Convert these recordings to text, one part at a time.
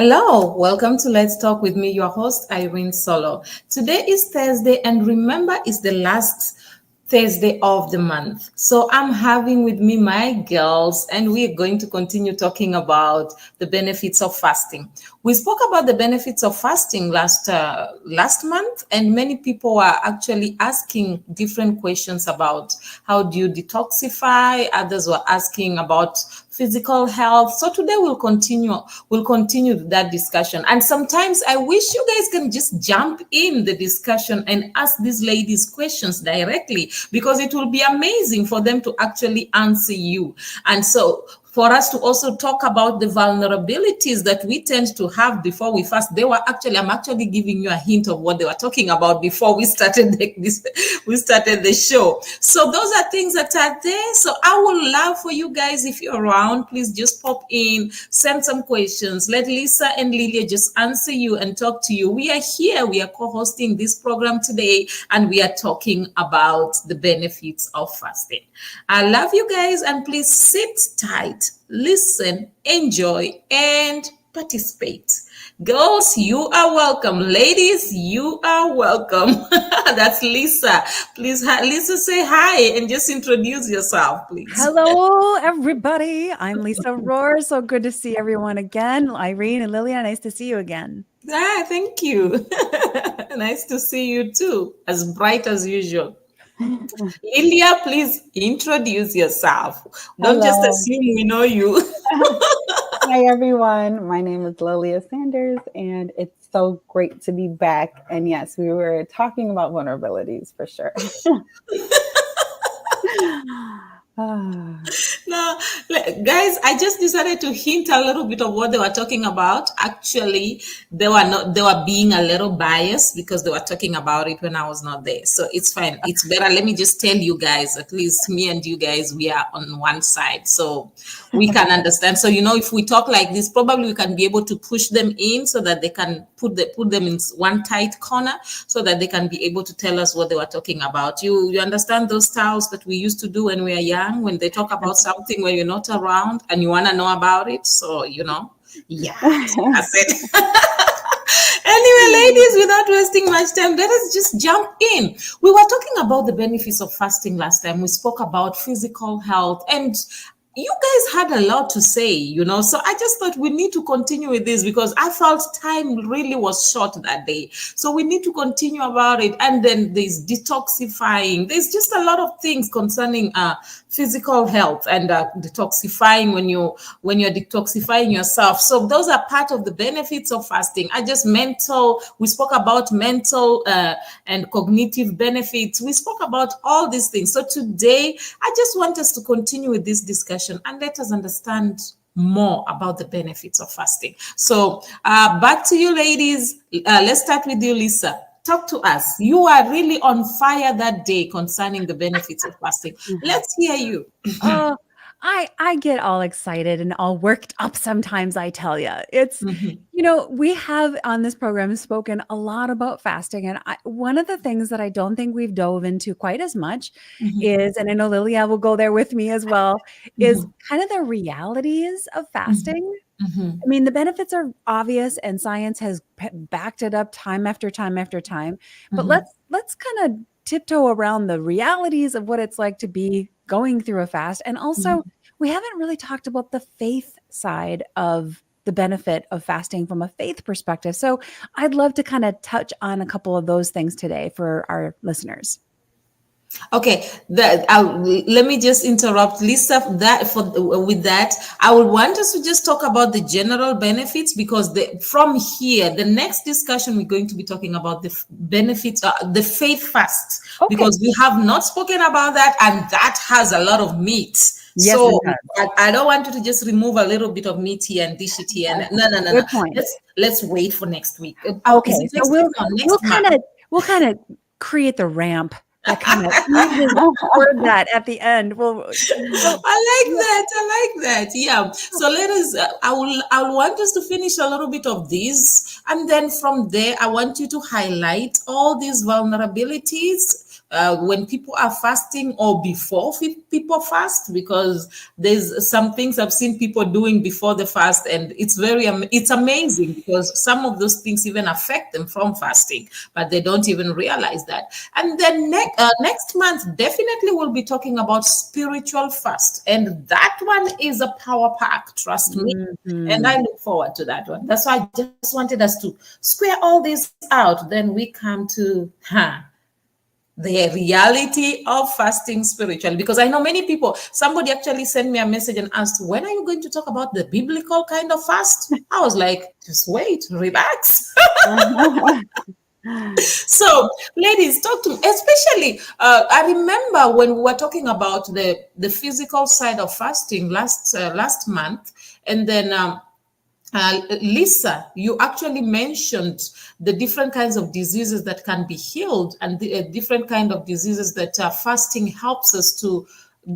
Hello, welcome to Let's Talk with me, your host, Irene Solo. Today is Thursday, and remember, it's the last Thursday of the month. So I'm having with me my girls, and we're going to continue talking about the benefits of fasting. We spoke about the benefits of fasting last month, and many people are actually asking different questions about how do you detoxify. Others were asking about physical health. So today we'll continue that discussion. And sometimes I wish you guys can just jump in the discussion and ask these ladies questions directly, because it will be amazing for them to actually answer you. And so for us to also talk about the vulnerabilities that we tend to have before we fast. I'm actually giving you a hint of what they were talking about before we started the show. So those are things that are there. So I would love for you guys, if you're around, please just pop in, send some questions. Let Lisa and Lilia just answer you and talk to you. We are here. We are co-hosting this program today, and we are talking about the benefits of fasting. I love you guys, and please sit tight, listen, enjoy, and participate. Girls, you are welcome. Ladies, you are welcome. That's Lisa. Please, Lisa, say hi and just introduce yourself, please. Hello, everybody. I'm Lisa Rohr. So good to see everyone again. Irene and Lilia, nice to see you again. Thank you. Nice to see you too. As bright as usual. Lilia, please introduce yourself. Don't just assume we know you. Hi, everyone. My name is Lilia Sanders, and it's so great to be back. And yes, we were talking about vulnerabilities for sure. No, guys, I just decided to hint a little bit of what they were talking about. Actually, they were being a little biased because they were talking about it when I was not there. So it's fine. It's better. Let me just tell you guys, at least me and you guys, we are on one side. So we can understand. So, if we talk like this, probably we can be able to push them in so that they can put them in one tight corner so that they can be able to tell us what they were talking about. You understand those styles that we used to do when we were young, when they talk about something when you're not around and you want to know about it. So, yeah, that's it. Anyway, ladies, without wasting much time, let us just jump in. We were talking about the benefits of fasting last time. We spoke about physical health, and you guys had a lot to say, so I just thought we need to continue with this because I felt time really was short that day. So we need to continue about it. And then there's detoxifying. There's just a lot of things concerning physical health and detoxifying when you're detoxifying yourself. So those are part of the benefits of fasting. We spoke about mental and cognitive benefits. We spoke about all these things. So today, I just want us to continue with this discussion and let us understand more about the benefits of fasting. So back to you, ladies. Let's start with you, Lisa. Talk to us. You are really on fire that day concerning the benefits of fasting. Let's hear you. I get all excited and all worked up sometimes, I tell you. It's, we have on this program spoken a lot about fasting. And one of the things that I don't think we've dove into quite as much is, and I know Lilia will go there with me as well, is kind of the realities of fasting. I mean, the benefits are obvious and science has backed it up time after time after time. But let's kind of tiptoe around the realities of what it's like to be going through a fast. And also, we haven't really talked about the faith side of the benefit of fasting from a faith perspective. So I'd love to kind of touch on a couple of those things today for our listeners. Okay, let me just interrupt, Lisa. With that, I would want us to just talk about the general benefits because from here, the next discussion we're going to be talking about the benefits, the faith fast, because we have not spoken about that, and that has a lot of meat. Yes, so I don't want you to just remove a little bit of meat here and dish it here. No. Good point. Let's wait for next week. Okay, so we'll kind of create the ramp. That kind of word that at the end. Well, I like that. Yeah. So let us. I want us to finish a little bit of this, and then from there, I want you to highlight all these vulnerabilities when people are fasting or before people fast, because there's some things I've seen people doing before the fast, and it's amazing because some of those things even affect them from fasting, but they don't even realize that. And then next month, definitely we'll be talking about spiritual fast, and that one is a power pack, trust me. And I look forward to that one. That's why I just wanted us to square all this out. Then we come to the reality of fasting spiritually, because I know many people, somebody actually sent me a message and asked, when are you going to talk about the biblical kind of fast? I was like, just wait, relax. So ladies, talk to me, especially I remember when we were talking about the physical side of fasting last month, and then Lisa, you actually mentioned the different kinds of diseases that can be healed, and the different kind of diseases that fasting helps us to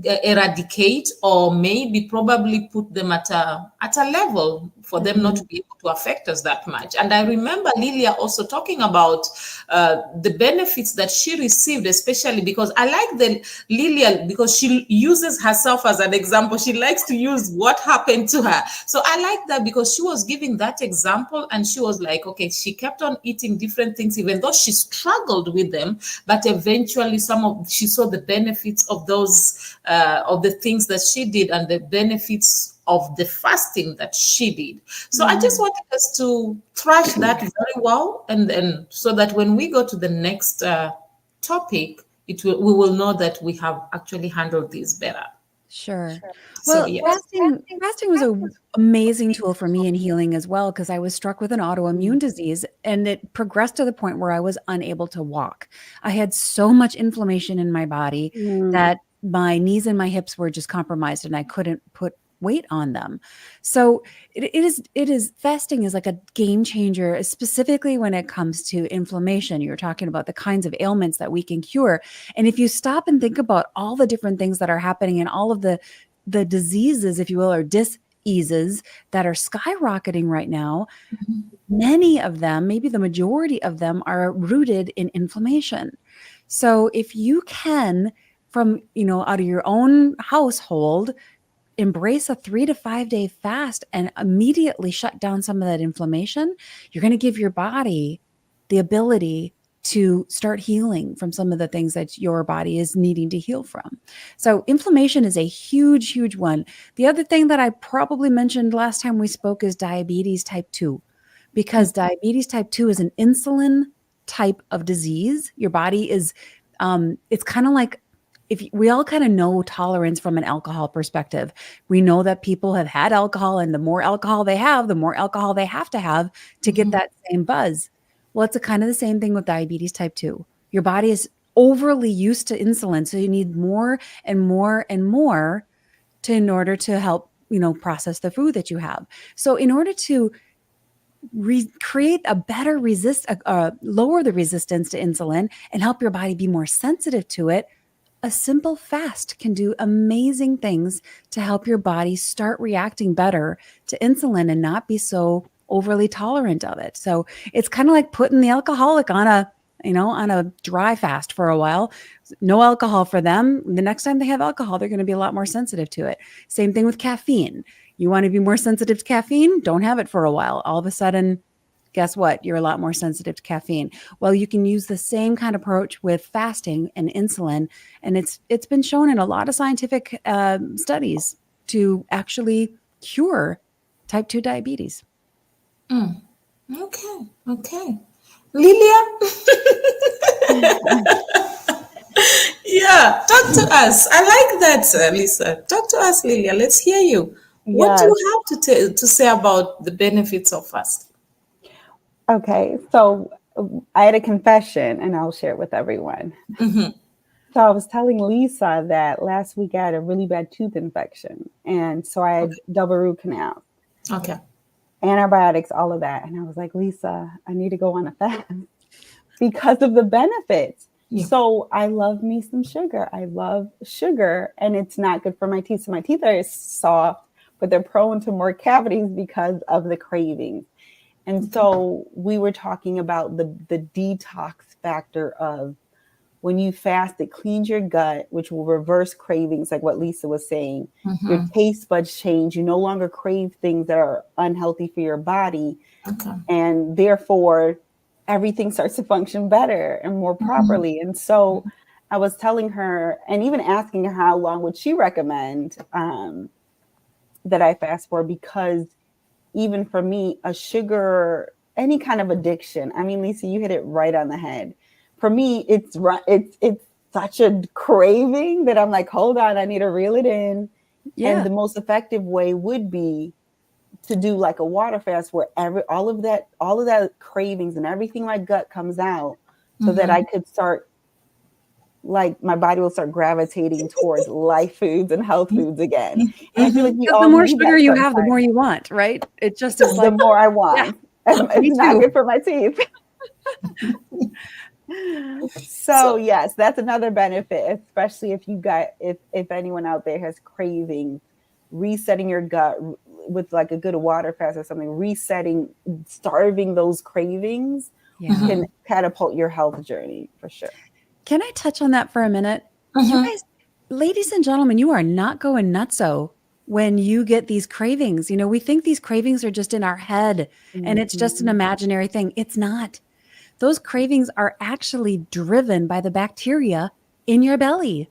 eradicate, or maybe probably put them at a level for them not to be able to affect us that much. And I remember Lilia also talking about the benefits that she received, especially because I like the Lilia, because she uses herself as an example. She likes to use what happened to her. So I like that, because she was giving that example, and she was like, okay, she kept on eating different things, even though she struggled with them, but eventually she saw the benefits of those of the things that she did, and the benefits of the fasting that she did. So I just wanted us to thrash that very well, and so that when we go to the next topic, we will know that we have actually handled this better. Sure. So Well, yes. fasting was an amazing tool for me in healing as well, because I was struck with an autoimmune disease, and it progressed to the point where I was unable to walk. I had so much inflammation in my body that my knees and my hips were just compromised, and I couldn't put weight on them. So it is fasting is like a game changer, specifically when it comes to inflammation. You're talking about the kinds of ailments that we can cure. And if you stop and think about all the different things that are happening, and all of the diseases, if you will, or diseases that are skyrocketing right now, many of them, maybe the majority of them, are rooted in inflammation. So if you can, from, out of your own household, embrace a 3 to 5 day fast and immediately shut down some of that inflammation, you're going to give your body the ability to start healing from some of the things that your body is needing to heal from. So inflammation is a huge, huge one. The other thing that I probably mentioned last time we spoke is diabetes type 2, because diabetes type 2 is an insulin type of disease. Your body is, it's kind of like, if we all kind of know tolerance from an alcohol perspective. We know that people have had alcohol, and the more alcohol they have, the more alcohol they have to get that same buzz. Well, it's kind of the same thing with diabetes type 2. Your body is overly used to insulin, so you need more and more and more in order to help, process the food that you have. So in order to create a better lower the resistance to insulin and help your body be more sensitive to it, a simple fast can do amazing things to help your body start reacting better to insulin and not be so overly tolerant of it. So it's kind of like putting the alcoholic on a dry fast for a while. No alcohol for them. The next time they have alcohol, they're going to be a lot more sensitive to it. Same thing with caffeine. You want to be more sensitive to caffeine? Don't have it for a while. All of a sudden, guess what? You're a lot more sensitive to caffeine. Well, you can use the same kind of approach with fasting and insulin, and it's been shown in a lot of scientific studies to actually cure type 2 diabetes. Okay. Lilia? Yeah, talk to us. I like that, Lisa. Talk to us, Lilia. Let's hear you. What do you have to say about the benefits of fasting? Okay, so I had a confession, and I'll share it with everyone. So I was telling Lisa that last week I had a really bad tooth infection, and so I had double root canal. Okay. Antibiotics, all of that. And I was like, Lisa, I need to go on a fast because of the benefits. Yeah. So I love me some sugar. I love sugar, and it's not good for my teeth. So my teeth are soft, but they're prone to more cavities because of the cravings. And so we were talking about the detox factor of when you fast, it cleans your gut, which will reverse cravings, like what Lisa was saying. Your taste buds change. You no longer crave things that are unhealthy for your body. Okay. And therefore, everything starts to function better and more properly. And so I was telling her, and even asking her how long would she recommend that I fast for, because even for me, a sugar, any kind of addiction, I mean, Lisa, you hit it right on the head. For me, it's such a craving that I'm like, hold on, I need to reel it in. Yeah. And the most effective way would be to do like a water fast where all of that cravings and everything my gut comes out, so that I could start, like, my body will start gravitating towards life foods and health foods again. And I feel like we all the more need sugar that you have, the sometimes. more you want, right? It just is The like, more I want. me It's not too. good for my teeth. So yes, that's another benefit, especially if you got, if anyone out there has cravings, resetting your gut with like a good water fast or something, starving those cravings can catapult your health journey for sure. Can I touch on that for a minute? You guys, ladies and gentlemen, you are not going nutso when you get these cravings. You know, we think these cravings are just in our head and it's just an imaginary thing. It's not. Those cravings are actually driven by the bacteria in your belly.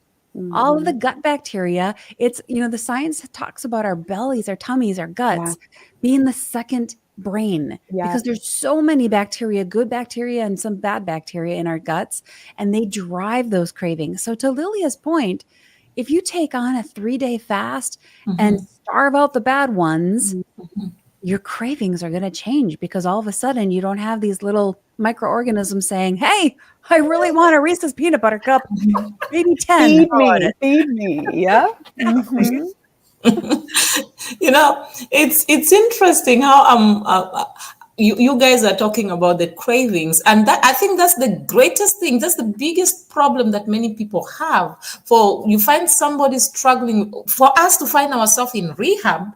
All of the gut bacteria. It's, you know, the science talks about our bellies, our tummies, our guts being the second brain, because there's so many bacteria, good bacteria and some bad bacteria in our guts, and they drive those cravings. So to Lilia's point, if you take on a 3-day fast and starve out the bad ones, your cravings are going to change, because all of a sudden you don't have these little microorganisms saying, hey, I really want a Reese's peanut butter cup, maybe 10. Feed me. Yeah. You know, it's interesting how you guys are talking about the cravings, and that, I think that's the greatest thing. That's the biggest problem that many people have. For you find somebody struggling, for us to find ourselves in rehab,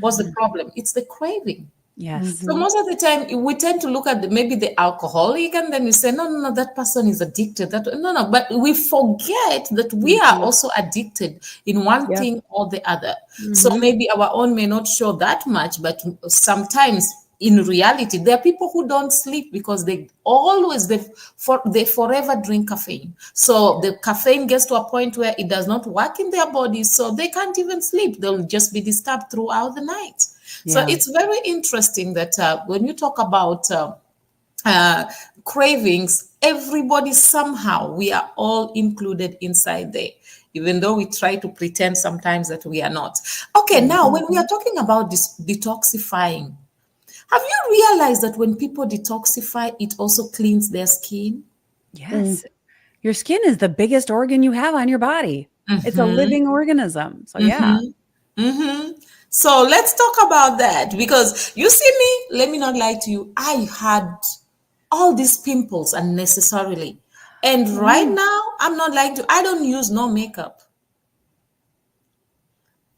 what's the problem? It's the craving. Yes. So most of the time we tend to look at maybe the alcoholic, and then we say, no, that person is addicted. No, but we forget that we are also addicted in one thing or the other. So maybe our own may not show that much, but sometimes in reality, there are people who don't sleep because they forever drink caffeine. So the caffeine gets to a point where it does not work in their bodies, so they can't even sleep. They'll just be disturbed throughout the night. So it's very interesting that when you talk about cravings, everybody somehow, we are all included inside there, even though we try to pretend sometimes that we are not. Okay, now when we are talking about this detoxifying, have you realized that when people detoxify, it also cleans their skin? Yes. Your skin is the biggest organ you have on your body. It's a living organism. So yeah. So let's talk about that, because you see me, let me not lie to you, I had all these pimples unnecessarily. And right now, I'm not lying to you, I don't use no makeup.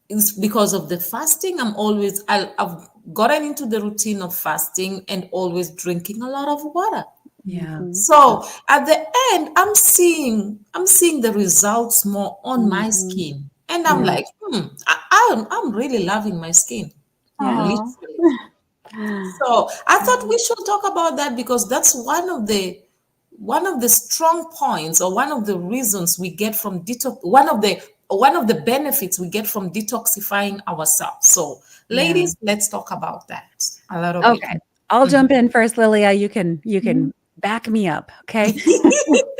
It's because of the fasting. I've gotten into the routine of fasting and always drinking a lot of water. Yeah. So at the end, I'm seeing the results more on my skin. And I'm like, I'm really loving my skin. Literally. So I thought we should talk about that, because that's one of the strong points, or one of the reasons we get from detox, one of the benefits we get from detoxifying ourselves. So ladies, let's talk about that a little bit. Okay. I'll jump in first, Lilia. You can back me up. Okay.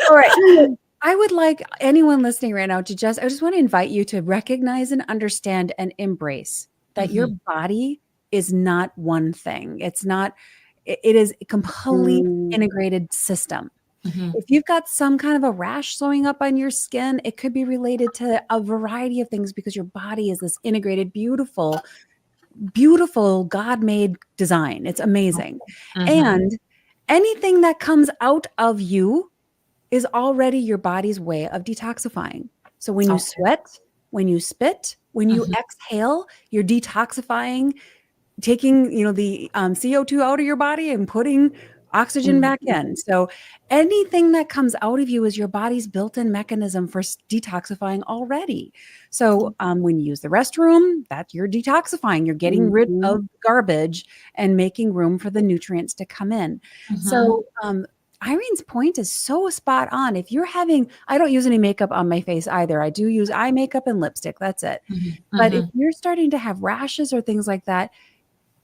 All right. I would like anyone listening right now to I just want to invite you to recognize and understand and embrace that your body is not one thing. It is a complete integrated system. If you've got some kind of a rash showing up on your skin, it could be related to a variety of things, because your body is this integrated, beautiful God-made design. It's amazing. And anything that comes out of you is already your body's way of detoxifying. So when you sweat, when you spit, when you exhale, you're detoxifying, taking, the CO2 out of your body and putting oxygen back in. So anything that comes out of you is your body's built-in mechanism for detoxifying already. So when you use the restroom, that's you're detoxifying. You're getting rid of garbage and making room for the nutrients to come in. So Irene's point is so spot on. If you're having, I don't use any makeup on my face either. I do use eye makeup and lipstick. That's it. But if you're starting to have rashes or things like that,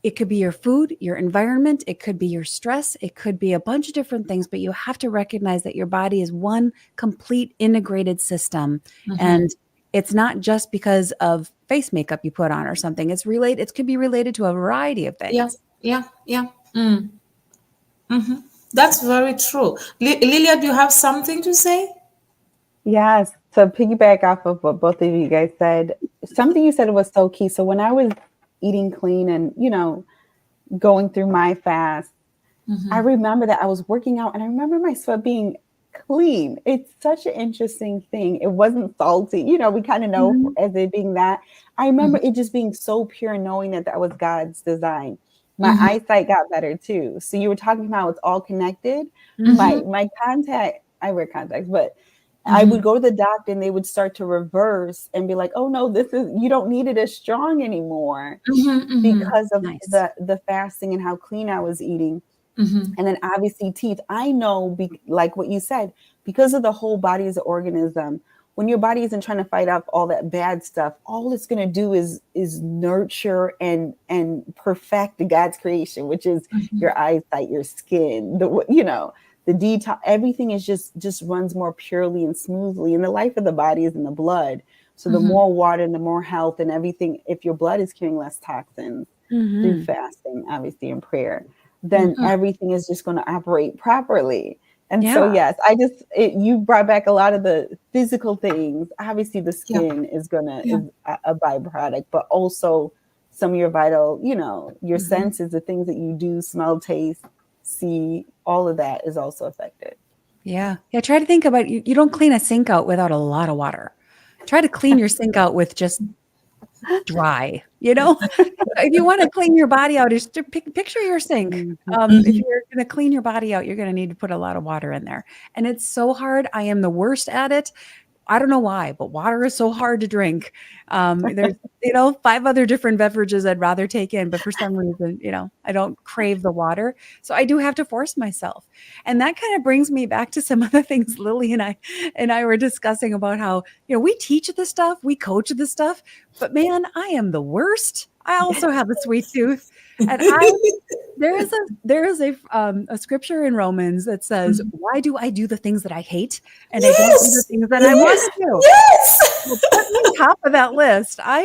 it could be your food, your environment. It could be your stress. It could be a bunch of different things, but you have to recognize that your body is one complete integrated system. And it's not just because of face makeup you put on or something. It's related. It could be related to a variety of things. Yeah. That's very true. Lilia, do you have something to say? Yes. To piggyback off of what both of you guys said, something you said was so key. So when I was eating clean and, going through my fast, I remember that I was working out and I remember my sweat being clean. It's such an interesting thing. It wasn't salty. We kind of know as it being that. I remember it just being so pure, knowing that was God's design. My eyesight got better too. So you were talking about it's all connected. My contact, I wear contacts, but I would go to the doctor and they would start to reverse and be like, oh no, you don't need it as strong anymore because of the fasting and how clean I was eating. And then obviously teeth. I know, like what you said, because of the whole body as an organism, when your body isn't trying to fight off all that bad stuff, all it's going to do is nurture and perfect God's creation, which is your eyesight, your skin, the detox, everything is just runs more purely and smoothly. And the life of the body is in the blood. So the more water and the more health and everything, if your blood is carrying less toxins through fasting, obviously in prayer, then everything is just going to operate properly. And so, yes, you brought back a lot of the physical things. Obviously the skin is a byproduct, but also some of your vital, your senses, the things that you do, smell, taste, see, all of that is also affected. Yeah. Try to think about you don't clean a sink out without a lot of water. Try to clean your sink out with just dry, if you want to clean your body out, just picture your sink. If you're going to clean your body out, you're going to need to put a lot of water in there. And it's so hard. I am the worst at it. I don't know why, but water is so hard to drink. There's, 5 other different beverages I'd rather take in, but for some reason, I don't crave the water. So I do have to force myself. And that kind of brings me back to some other things Lily and I were discussing about how, we teach this stuff, we coach this stuff, but man, I am the worst. I also have a sweet tooth. And there is a scripture in Romans that says, why do I do the things that I hate? And I don't do the things that I want to do. Yes. Well, put me on top of that list. I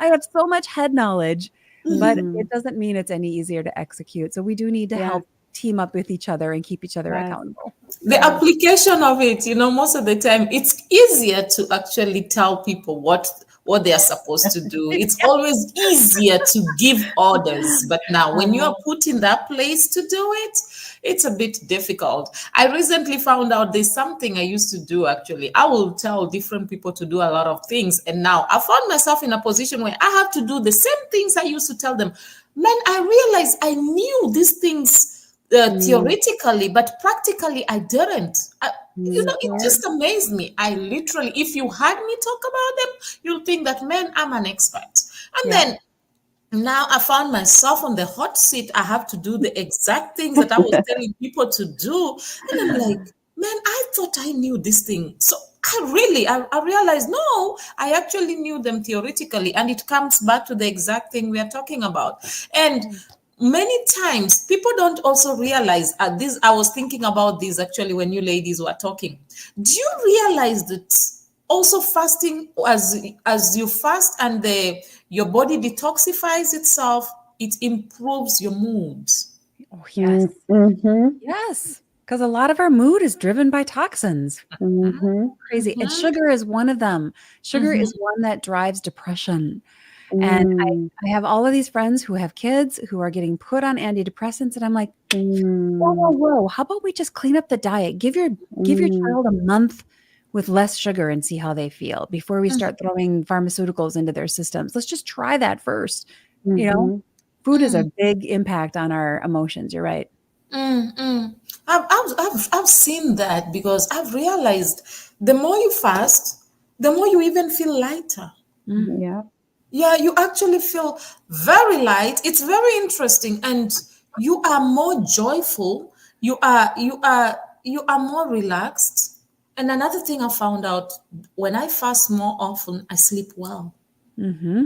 have so much head knowledge, but it doesn't mean it's any easier to execute. So we do need to help team up with each other and keep each other accountable. The application of it, most of the time, it's easier to actually tell people what they are supposed to do. It's always easier to give orders. But now when you are put in that place to do it, it's a bit difficult. I recently found out there's something I used to do, actually. I will tell different people to do a lot of things. And now I found myself in a position where I have to do the same things I used to tell them. Man, I realized I knew these things theoretically, but practically I didn't. It just amazed me. I literally, if you had me talk about them, you'll think that, man, I'm an expert. And then now I found myself on the hot seat. I have to do the exact things that I was telling people to do. And I'm like, man, I thought I knew this thing. So I realized, no, I actually knew them theoretically. And it comes back to the exact thing we are talking about. And many times people don't also realize this. I was thinking about this actually when you ladies were talking. Do you realize that also fasting, as you fast and your body detoxifies itself, it improves your mood? Oh, yes. Yes. Because a lot of our mood is driven by toxins. Crazy. And sugar is one of them. Sugar is one that drives depression. And I have all of these friends who have kids who are getting put on antidepressants. And I'm like, whoa. How about we just clean up the diet? Give your child a month with less sugar and see how they feel before we start throwing pharmaceuticals into their systems. Let's just try that first. Food is a big impact on our emotions. You're right. Mm. I've seen that because I've realized the more you fast, the more you even feel lighter. Yeah. Yeah, you actually feel very light. It's very interesting, and you are more joyful. You are more relaxed. And another thing I found out, when I fast more often, I sleep well, Mm-hmm.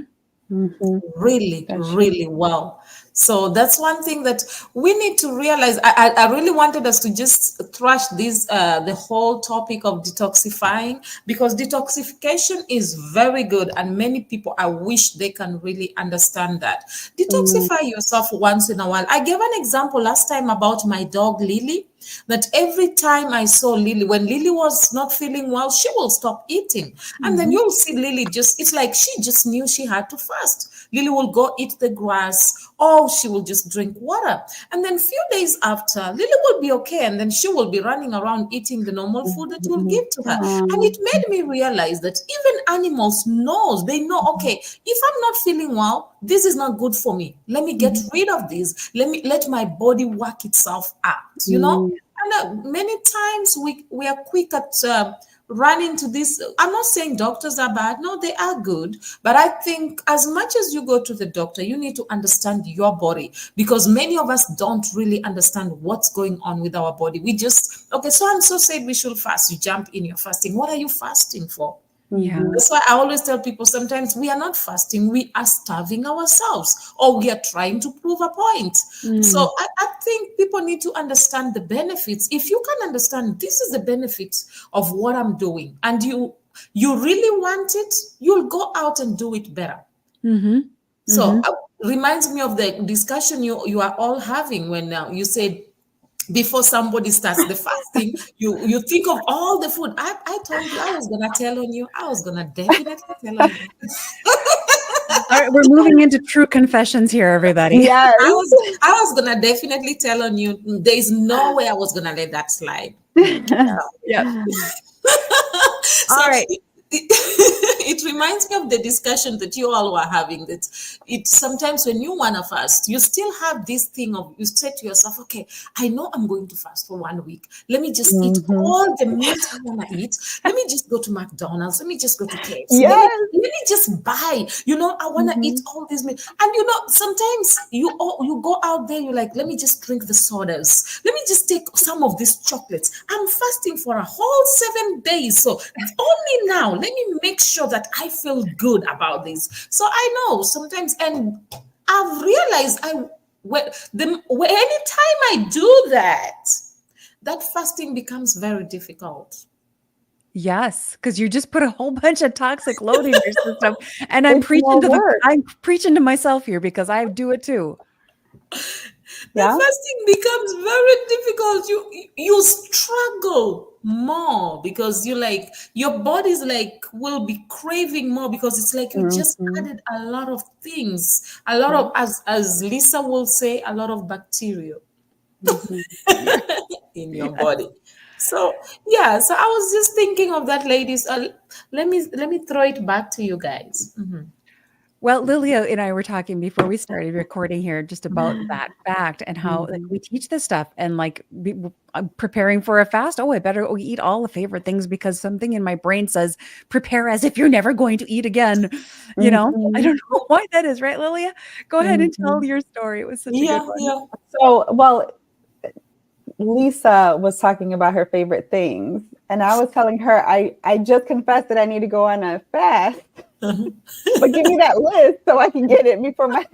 Mm-hmm. really, That's true. really well. So that's one thing that we need to realize. I really wanted us to just thrash this the whole topic of detoxifying, because detoxification is very good, and many people, I wish they can really understand that. Mm-hmm. Detoxify yourself once in a while. I gave an example last time about my dog Lily, that every time I saw Lily, when Lily was not feeling well, she will stop eating. And then you'll see Lily just, it's like she just knew she had to fast. Lily will go eat the grass, or she will just drink water. And then few days after, Lily will be okay. And then she will be running around eating the normal food that you'll give to her. And it made me realize that even animals knows, they know, okay, if I'm not feeling well, this is not good for me. Let me get rid of this. Let my body work itself out. And many times we are quick at running to this. I'm not saying doctors are bad. No, they are good. But I think as much as you go to the doctor, you need to understand your body, because many of us don't really understand what's going on with our body. We just, okay, so and so said we should fast. You jump in, you're fasting. What are you fasting for? Yeah. That's why I always tell people, sometimes we are not fasting, we are starving ourselves, or we are trying to prove a point. So Mm. I think people need to understand the benefits. If you can understand this is the benefits of what I'm doing, and you really want it, you'll go out and do it better. Mm-hmm. So reminds me of the discussion you are all having when you said, before somebody starts the fasting, you think of all the food. I told you I was gonna tell on you. I was gonna definitely tell on you. All right, we're moving into true confessions here, everybody. Yes. I was gonna definitely tell on you. There is no way I was gonna let that slide. Yep. So All right. it reminds me of the discussion that you all were having, that it sometimes when you want to fast, you still have this thing of, you say to yourself, okay, I know I'm going to fast for 1 week. Let me just eat all the meat I want to eat. Let me just go to McDonald's. Let me just go to KFC. Let me, Yes. let me just buy, I want to eat all these meat. And sometimes you go out there, you're like, let me just drink the sodas. Let me just take some of these chocolates. I'm fasting for a whole 7 days. So only now, let me make sure that I feel good about this. So I know sometimes, and I've realized anytime I do that, that fasting becomes very difficult. Yes, because you just put a whole bunch of toxic load in your system. And I'm It's more work. I'm preaching to myself here because I do it too. The Yeah. fasting becomes very difficult. You struggle more, because your body's will be craving more, because it's like you just Mm-hmm. added a lot of things, a lot of, as Lisa will say, a lot of bacteria Mm-hmm. Yeah. in your body. So yeah, so I was just thinking of that, ladies. Let me throw it back to you guys. Well, Lilia and I were talking before we started recording here just about that fact and how we teach this stuff and preparing for a fast. Oh, I better eat all the favorite things because something in my brain says prepare as if you're never going to eat again. I Mm-hmm. don't know why that is, right, Lilia? Go ahead and Mm-hmm. tell your story. It was such a good Yeah, one. yeah. So, well, Lisa was talking about her favorite things, and I was telling her I just confessed that I need to go on a fast, but give me that list so I can get it before my.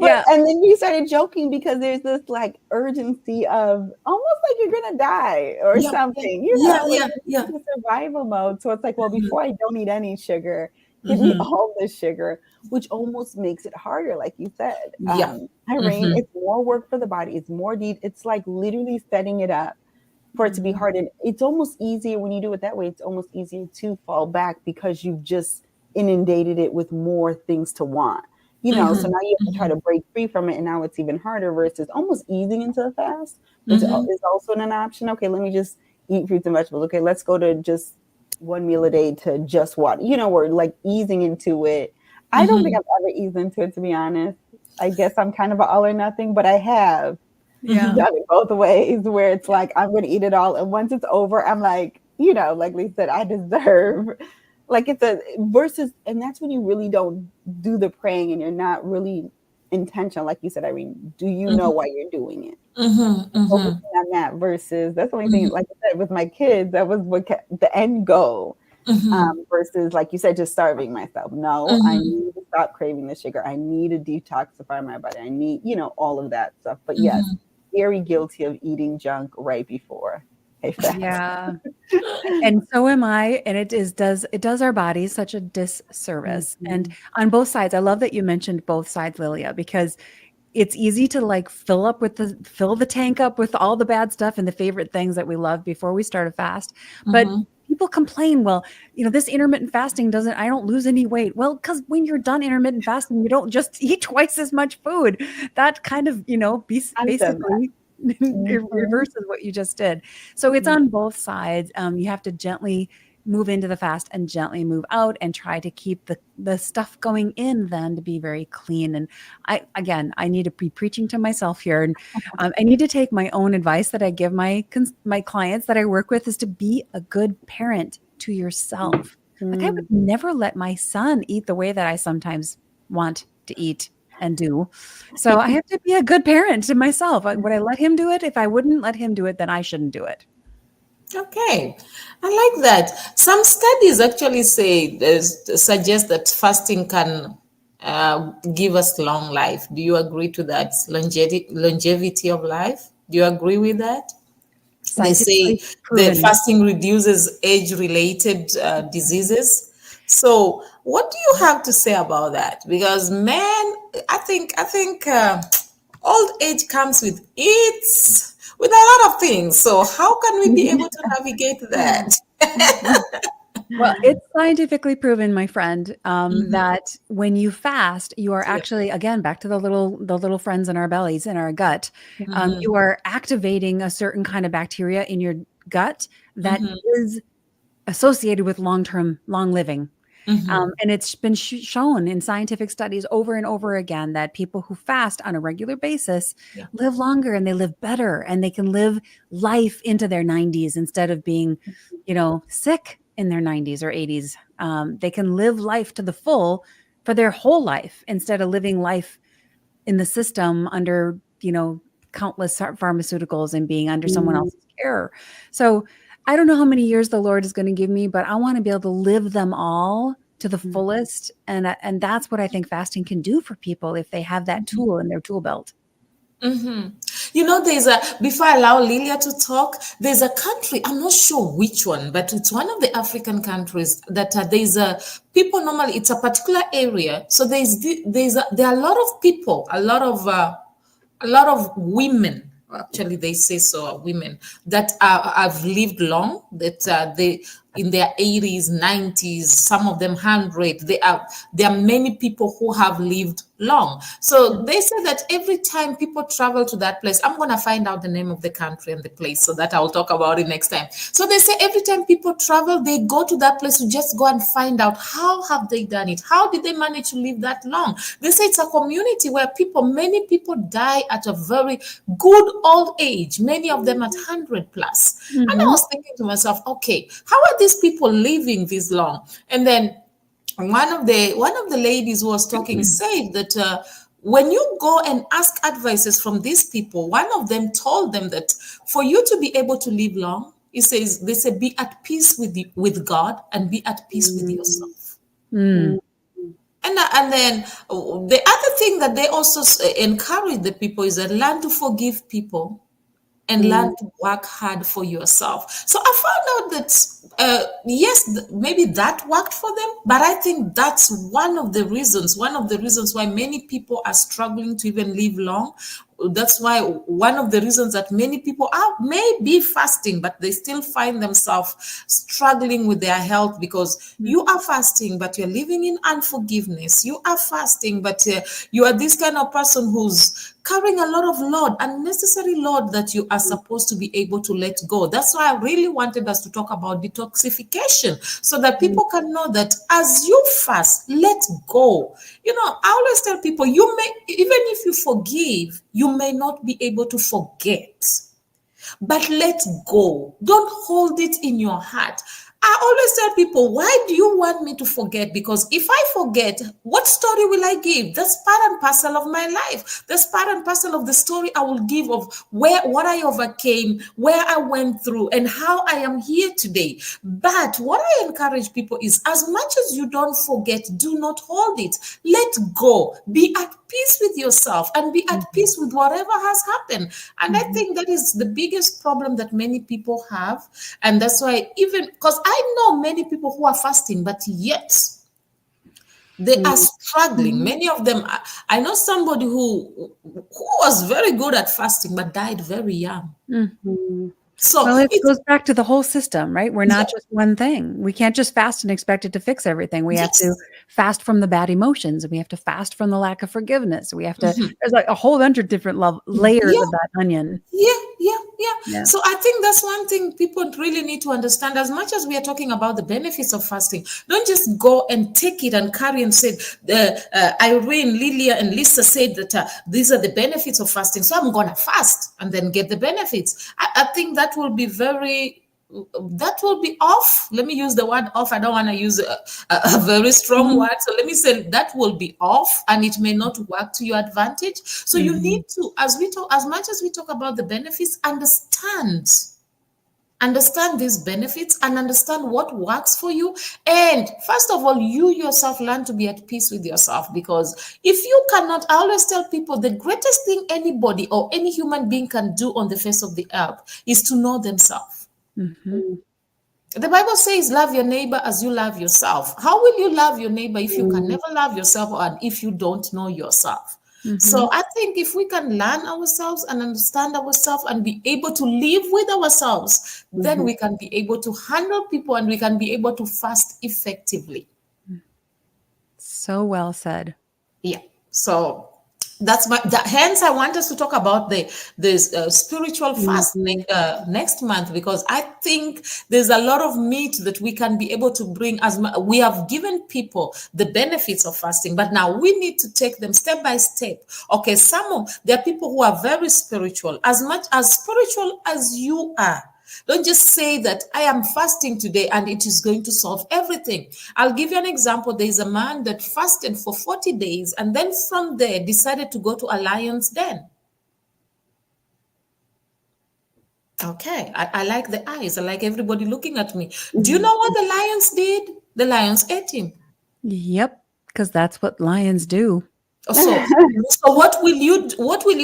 Yeah. And then you started joking because there's this like urgency of almost like you're gonna die or Yeah, something, yeah, like yeah, yeah. the survival mode. So it's like, well, before I don't eat any sugar, give me all the sugar, which almost makes it harder, like you said. Yeah. Irene, it's more work for the body. It's more deep. It's like literally setting it up for it to be hard. And it's almost easier when you do it that way. It's almost easier to fall back because you've just inundated it with more things to want. So now you have to try to break free from it, and now it's even harder versus almost easing into the fast, which is also an option. Okay, let me just eat fruits and vegetables. Okay, let's go to just one meal a day to just water. We're like easing into it. I don't think I've ever eased into it, to be honest. I guess I'm kind of an all or nothing, but I have Yeah. done it both ways where it's like, I'm going to eat it all. And once it's over, I'm like, like Lisa said, I deserve, like it's a versus, and that's when you really don't do the praying and you're not really intentional. Like you said, Irene, do you know why you're doing it? Focusing on that versus that's the only thing, like I said, with my kids, that was what the end goal. Versus, like you said, just starving myself. No, I need to stop craving the sugar. I need to detoxify my body. I need, all of that stuff. But yes, very guilty of eating junk right before a fast. Yeah. And so am I. And it does our bodies such a disservice. And on both sides, I love that you mentioned both sides, Lilia, because it's easy to like fill the tank up with all the bad stuff and the favorite things that we love before we start a fast. But people complain, well, this intermittent fasting I don't lose any weight. Well, because when you're done intermittent fasting, you don't just eat twice as much food. That kind of, basically it reverses what you just did. So it's on both sides. You have to gently move into the fast and gently move out and try to keep the stuff going in then to be very clean. And I need to be preaching to myself here. And I need to take my own advice that I give my clients that I work with is to be a good parent to yourself. Like I would never let my son eat the way that I sometimes want to eat and do. So I have to be a good parent to myself. Would I let him do it? If I wouldn't let him do it, then I shouldn't do it. Okay, I like that. Some studies actually suggest that fasting can give us long life. Do you agree to that? Longevity of life. Do you agree with that? They say that fasting reduces age-related diseases. So, what do you have to say about that? Because, man, I think old age comes with a lot of things. So how can we be able to navigate that? Well, it's scientifically proven, my friend, that when you fast, you are actually, again, back to the little friends in our bellies, in our gut, you are activating a certain kind of bacteria in your gut that is associated with long living. And it's been shown in scientific studies over and over again that people who fast on a regular basis live longer and they live better and they can live life into their 90s instead of being, sick in their 90s or 80s. They can live life to the full for their whole life instead of living life in the system under, countless pharmaceuticals and being under someone else's care. So I don't know how many years the Lord is going to give me, but I want to be able to live them all to the fullest. And that's what I think fasting can do for people if they have that tool in their tool belt. Before I allow Lilia to talk, there's a country, I'm not sure which one, but it's one of the African countries that people normally, it's a particular area. So there are a lot of people, a lot of women, actually they say so, women that have lived long, that they in their 80s, 90s, some of them 100. There are many people who have lived long. So they say that every time people travel to that place, I'm going to find out the name of the country and the place so that I'll talk about it next time. So they say every time people travel, they go to that place to just go and find out how have they done it? How did they manage to live that long? They say it's a community where many people die at a very good old age, many of them at 100 plus. And I was thinking to myself, okay, how are these people living this long? And then one of the ladies who was talking said that when you go and ask advices from these people, one of them told them that for you to be able to live long, they say be at peace with God and be at peace with yourself. And then the other thing that they also encourage the people is that learn to forgive people and learn to work hard for yourself. So I found out that, yes, maybe that worked for them, but I think that's one of the reasons why many people are struggling to even live long. That's why one of the reasons that many people may be fasting, but they still find themselves struggling with their health because you are fasting, but you're living in unforgiveness. You are fasting, but you are this kind of person who's carrying a lot of load, unnecessary load that you are supposed to be able to let go. That's why I really wanted us to talk about detoxification, so that people can know that as you fast, let go. I always tell people, you may, even if you forgive, you may not be able to forget. But let go. Don't hold it in your heart. I always tell people, why do you want me to forget? Because if I forget, what story will I give? That's part and parcel of my life. That's part and parcel of the story I will give of what I overcame, where I went through, and how I am here today. But what I encourage people is, as much as you don't forget, do not hold it. Let go. Be at peace with yourself and be at peace with whatever has happened. And I think that is the biggest problem that many people have. And that's why, even because I know many people who are fasting, but yet they are struggling. Many of them, I know somebody who was very good at fasting, but died very young. So well, it goes back to the whole system, right? We're not just one thing. We can't just fast and expect it to fix everything. We have to fast from the bad emotions, and we have to fast from the lack of forgiveness. We have to, there's like a whole bunch of different layers of that onion. Yeah. So I think that's one thing people really need to understand. As much as we are talking about the benefits of fasting, don't just go and take it and carry and say, Irene, Lilia, and Lisa said that these are the benefits of fasting, so I'm going to fast and then get the benefits. I think that will be off. Let me use the word off. I don't want to use a very strong word. So let me say that will be off, and it may not work to your advantage. So you need to, as much as we talk about the benefits, understand these benefits and understand what works for you. And first of all, you yourself learn to be at peace with yourself, because if you cannot, I always tell people, the greatest thing anybody or any human being can do on the face of the earth is to know themselves. The Bible says, love your neighbor as you love yourself. How will you love your neighbor if you can never love yourself, and if you don't know yourself? So I think if we can learn ourselves and understand ourselves and be able to live with ourselves, then we can be able to handle people, and we can be able to fast effectively. So well said. Yeah. So hence I want us to talk about the spiritual fast next month, because I think there's a lot of meat that we can be able to bring. We have given people the benefits of fasting, but now we need to take them step by step. Okay, there are people who are very spiritual, as much as spiritual as you are. Don't just say that I am fasting today and it is going to solve everything. I'll give you an example. There is a man that fasted for 40 days and then from there decided to go to a lion's den. Okay, I like the eyes. I like everybody looking at me. Do you know what the lions did? The lions ate him. Yep, because that's what lions do. So what will you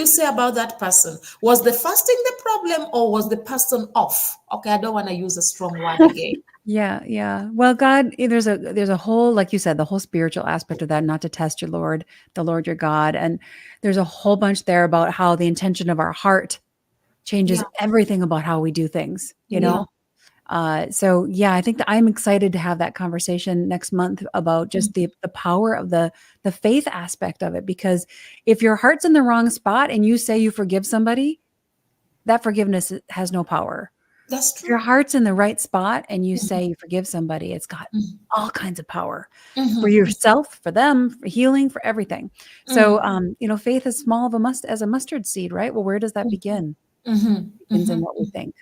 say about that person? Was the fasting the problem, or was the person off? Okay, I don't want to use a strong word again. Yeah. Well, God, there's a whole, like you said, the whole spiritual aspect of that, not to test the Lord your God. And there's a whole bunch there about how the intention of our heart changes everything about how we do things, you know? So yeah, I think that I'm excited to have that conversation next month about just the power of the faith aspect of it, because if your heart's in the wrong spot and you say you forgive somebody, that forgiveness has no power. That's true. If your heart's in the right spot and you say you forgive somebody, it's got all kinds of power for yourself, for them, for healing, for everything. So, faith is small as a mustard seed, right? Well, where does that begin? It begins in what we think.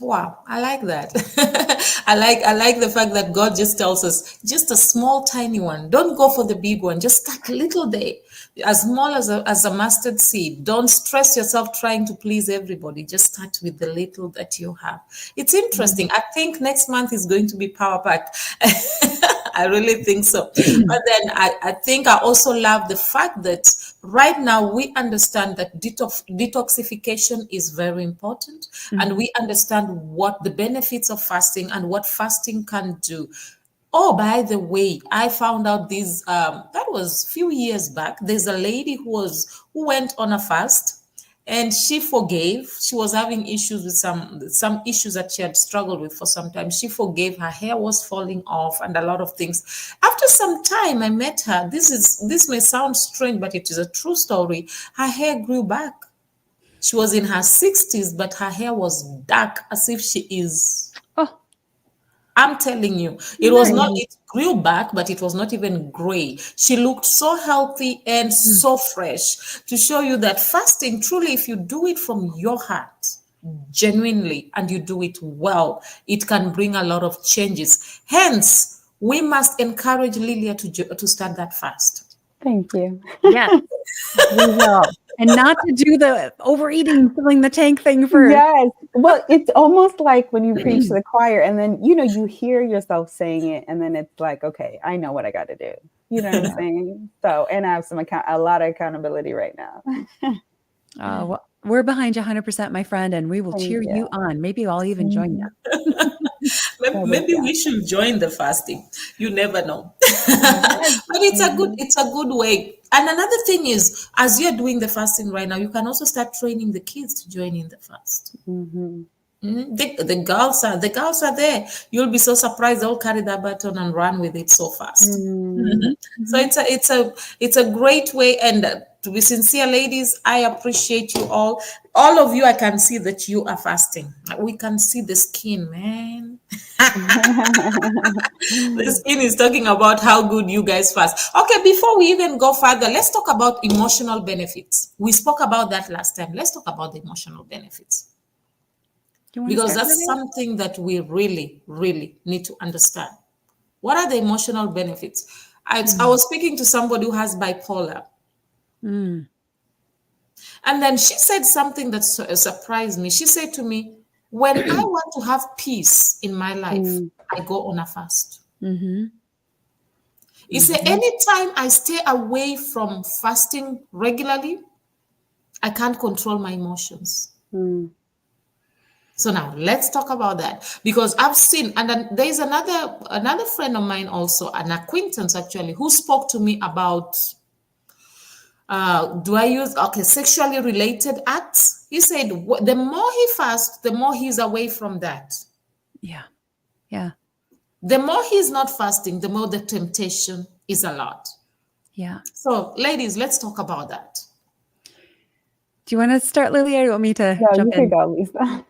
Wow, I like that. I like the fact that God just tells us just a small, tiny one. Don't go for the big one. Just start little day, as small as a mustard seed. Don't stress yourself trying to please everybody. Just start with the little that you have. It's interesting. I think next month is going to be power packed. I really think so. But then I think I also love the fact that right now we understand that detoxification is very important, and we understand what the benefits of fasting and what fasting can do. Oh, by the way, I found out that was a few years back. There's a lady who went on a fast, and she forgave. She was having issues with some issues that she had struggled with for some time. She forgave. Her hair was falling off and a lot of things. After some time, I met her. This may sound strange, but it is a true story. Her hair grew back. She was in her 60s, but her hair was dark as if she is. Oh, I'm telling you, it was not, it grew back, but it was not even gray. She looked so healthy and so fresh, to show you that fasting, truly, if you do it from your heart, genuinely, and you do it well, it can bring a lot of changes. Hence, we must encourage Lilia to start that fast. Thank you. yes, we will. And not to do the overeating, filling the tank thing first. Yes. Well, it's almost like when you preach to the choir and then, you hear yourself saying it and then it's like, okay, I know what I got to do. You know what I'm saying? So, and I have a lot of accountability right now. Well, we're behind you 100%, my friend, and we will cheer you on. Maybe I'll even join you. Maybe we should join the fasting. You never know. But it's a good way. And another thing is, as you're doing the fasting right now, you can also start training the kids to join in the fast. The girls are there. You'll be so surprised. They'll carry that baton and run with it so fast. So it's a great way. And to be sincere, ladies, I appreciate you all. All of you, I can see that you are fasting. We can see the skin, man. The skin is talking about how good you guys fast. Okay, before we even go further, let's talk about emotional benefits. We spoke about that last time. Let's talk about the emotional benefits. Because that's something that we really, really need to understand. What are the emotional benefits? I was speaking to somebody who has bipolar. And then she said something that surprised me. She said to me, when I want to have peace in my life, I go on a fast. You say, anytime I stay away from fasting regularly, I can't control my emotions. So now let's talk about that, because I've seen, and then there's another friend of mine also, an acquaintance actually, who spoke to me about sexually related acts. He said the more he fasts, the more he's away from that. Yeah. The more he's not fasting, the more the temptation is a lot. Yeah. So ladies, let's talk about that. Do you want to start, Lilia, or do you want me to jump in? You can go, Lisa.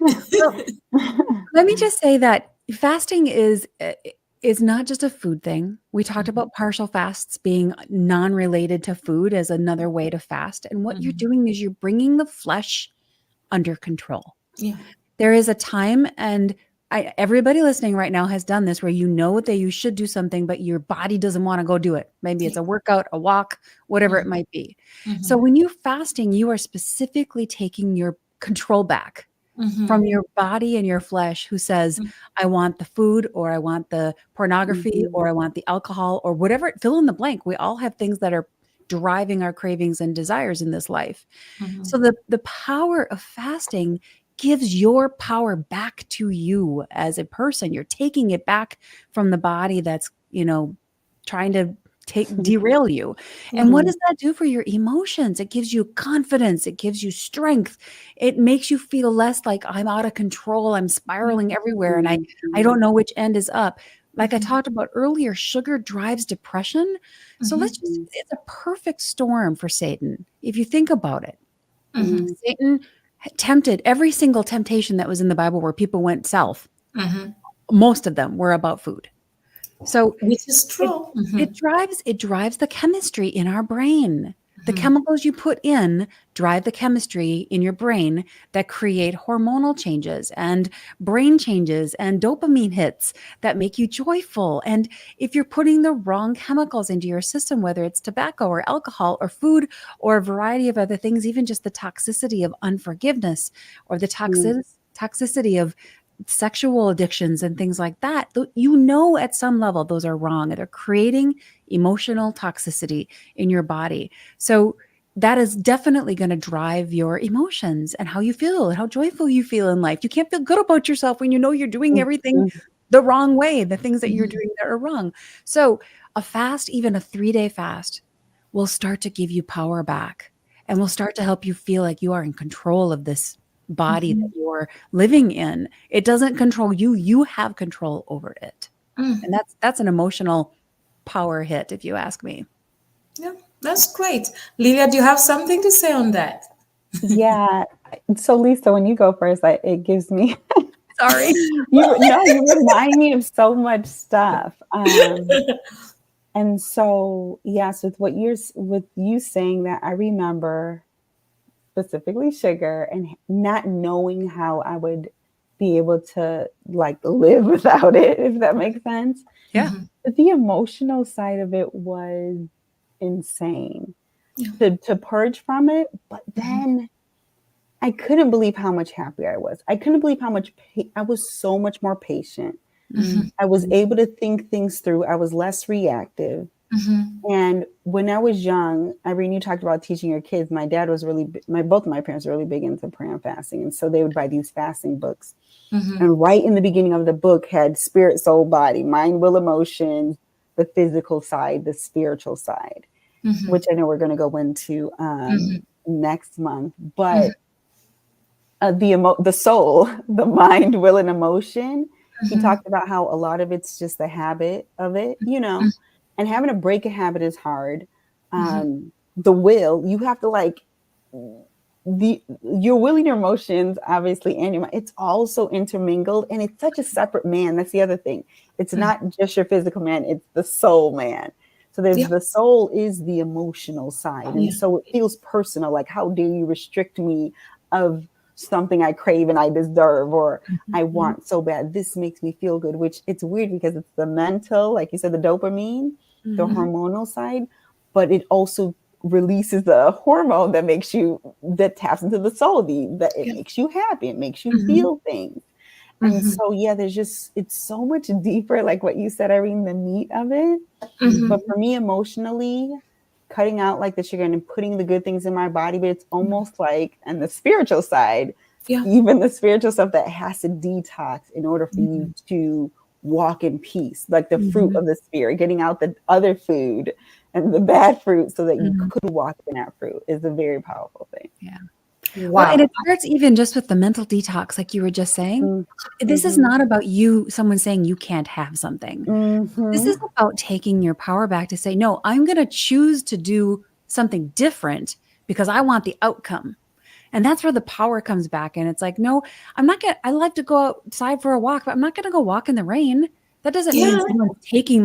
Let me just say that fasting is not just a food thing. We talked about partial fasts being non-related to food as another way to fast. And what you're doing is you're bringing the flesh under control. Yeah. There is a time, and everybody listening right now has done this, where you know that you should do something, but your body doesn't want to go do it. Maybe it's a workout, a walk, whatever it might be. So when you're fasting, you are specifically taking your control back from your body and your flesh, who says, I want the food, or I want the pornography, or I want the alcohol, or whatever, fill in the blank. We all have things that are driving our cravings and desires in this life. So the power of fasting gives your power back to you as a person. You're taking it back from the body that's, trying to derail you. And what does that do for your emotions? It gives you confidence. It gives you strength. It makes you feel less like I'm out of control. I'm spiraling everywhere and I don't know which end is up. Like I talked about earlier, sugar drives depression. So it's a perfect storm for Satan, if you think about it. Satan tempted every single temptation that was in the Bible where people went south. Most of them were about food. So which is true. It drives the chemistry in our brain. The chemicals you put in drive the chemistry in your brain that create hormonal changes and brain changes and dopamine hits that make you joyful. And if you're putting the wrong chemicals into your system, whether it's tobacco or alcohol or food or a variety of other things, even just the toxicity of unforgiveness or the toxicity of sexual addictions and things like that, at some level those are wrong. They're creating emotional toxicity in your body. So that is definitely going to drive your emotions and how you feel and how joyful you feel in life. You can't feel good about yourself when you know you're doing everything the wrong way, the things that you're doing that are wrong. So a fast, even a 3-day fast, will start to give you power back. and will start to help you feel like you are in control of this body that you're living in. It doesn't control you. You have control over it. And that's an emotional power hit, if you ask me. Yeah, that's great. Lilia, do you have something to say on that? Yeah. So Lisa, when you go first, it gives me Sorry. you remind me of so much stuff. And so yes, with you saying that, I remember specifically sugar and not knowing how I would be able to like live without it, if that makes sense. Yeah. But the emotional side of it was insane to purge from it. But then I couldn't believe how much happier I was. I couldn't believe how much I was so much more patient. I was able to think things through. I was less reactive. And when I was young, Irene, you talked about teaching your kids. My dad was both of my parents were really big into prayer and fasting. And so they would buy these fasting books. And right in the beginning of the book had spirit, soul, body, mind, will, emotion, the physical side, the spiritual side, which I know we're going to go into next month. But the soul, the mind, will, and emotion, he talked about how a lot of it's just the habit of it, and having to break a habit is hard. The will, you have to like your will and your emotions, obviously, and your mind, it's also intermingled, and it's such a separate man. That's the other thing. It's not just your physical man, it's the soul man. So there's the soul is the emotional side. And so it feels personal. Like, how dare you restrict me of something I crave and I deserve, or I want so bad. This makes me feel good, which it's weird because it's the mental, like you said, the dopamine, the hormonal side, but it also releases the hormone that taps into the soul, that it makes you happy. It makes you feel things. And so, it's so much deeper, like what you said, Irene, the meat of it. But for me, emotionally, cutting out like the sugar and putting the good things in my body, but it's almost like, and the spiritual side, even the spiritual stuff that has to detox in order for you to walk in peace, like the fruit of the spirit, getting out the other food and the bad fruit so that you could walk in that fruit is a very powerful thing. Yeah. Wow. Well, and it starts even just with the mental detox, like you were just saying. This is not about someone saying you can't have something. This is about taking your power back to say, no, I'm going to choose to do something different because I want the outcome. And that's where the power comes back. And it's like, no, I like to go outside for a walk, but I'm not going to go walk in the rain. That doesn't mean someone's taking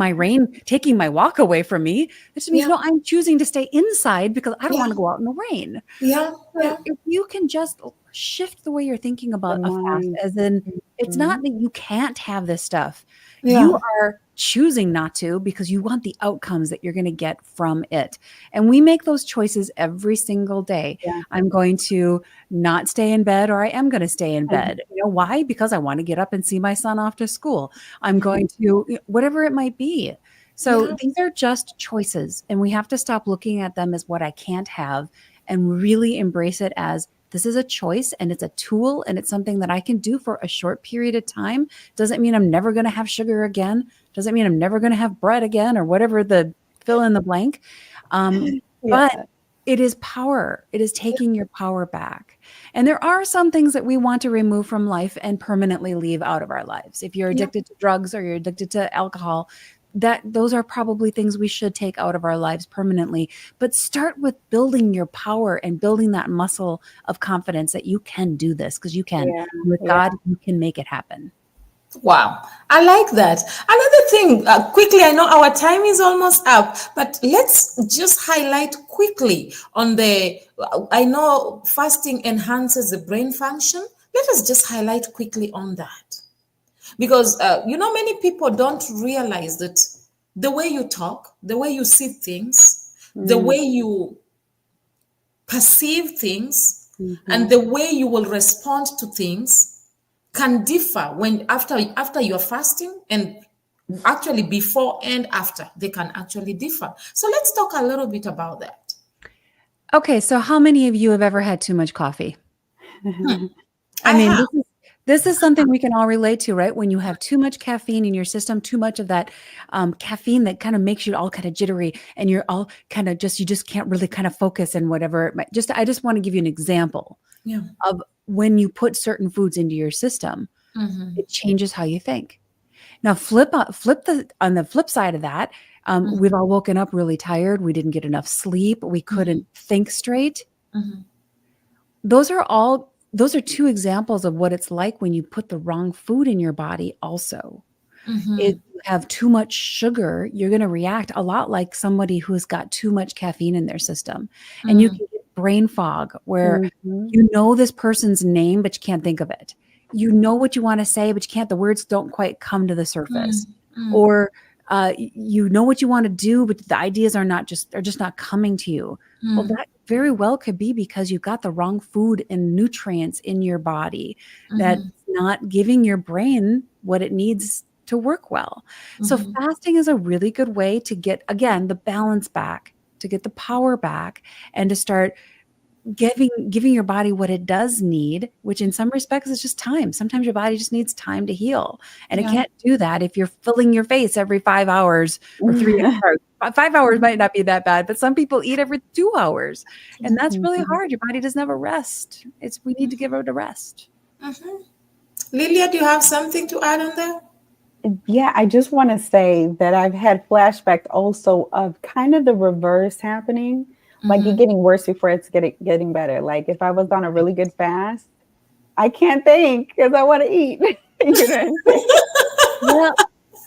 my walk away from me. It just means, no, I'm choosing to stay inside because I don't want to go out in the rain. So if you can just shift the way you're thinking about a fast, as in, it's not that you can't have this stuff. You are choosing not to because you want the outcomes that you're going to get from it. And we make those choices every single day. I'm going to not stay in bed, or I am going to stay in bed. You know why? Because I want to get up and see my son off to school. I'm going to, whatever it might be. So these are just choices, and we have to stop looking at them as what I can't have and really embrace it as this is a choice, and it's a tool, and it's something that I can do for a short period of time. Doesn't mean I'm never going to have sugar again. Doesn't mean I'm never going to have bread again, or whatever the fill in the blank. But it is power. It is taking your power back. And there are some things that we want to remove from life and permanently leave out of our lives. If you're addicted to drugs or you're addicted to alcohol, those are probably things we should take out of our lives permanently. But start with building your power and building that muscle of confidence that you can do this, because you can. With God, you can make it happen. Wow, I like that. Another thing, quickly, I know our time is almost up, but let's just highlight quickly on I know fasting enhances the brain function. Let us just highlight quickly on that. Because, many people don't realize that the way you talk, the way you see things, the way you perceive things, and the way you will respond to things can differ when after you're fasting, and actually before and after they can actually differ. So let's talk a little bit about that. Okay, so how many of you have ever had too much coffee? This is something we can all relate to, right? When you have too much caffeine in your system, too much of that caffeine that kind of makes you all kind of jittery, and you're all kind of you just can't really kind of focus and whatever. I just want to give you an example of when you put certain foods into your system, it changes how you think. Now, on the flip side of that, we've all woken up really tired. We didn't get enough sleep. We couldn't think straight. Those are two examples of what it's like when you put the wrong food in your body also. If you have too much sugar, you're going to react a lot like somebody who's got too much caffeine in their system. And you can get brain fog where you know this person's name, but you can't think of it. You know what you want to say, but you can't, the words don't quite come to the surface. Or you know what you want to do, but the ideas they're just not coming to you. Well, that very well could be because you've got the wrong food and nutrients in your body that's not giving your brain what it needs to work well. So fasting is a really good way to get, again, the balance back, to get the power back, and to start giving your body what it does need, which in some respects is just time. Sometimes your body just needs time to heal. And it can't do that if you're filling your face every 5 hours or 3 hours. 5 hours might not be that bad, but some people eat every 2 hours. And that's really hard. Your body doesn't have a rest. We need to give it a rest. Lilia, do you have something to add on that? Yeah, I just want to say that I've had flashbacks also of kind of the reverse happening. Like it getting worse before it's getting better. Like if I was on a really good fast, I can't think because I want to eat. You know what I'm saying? Well,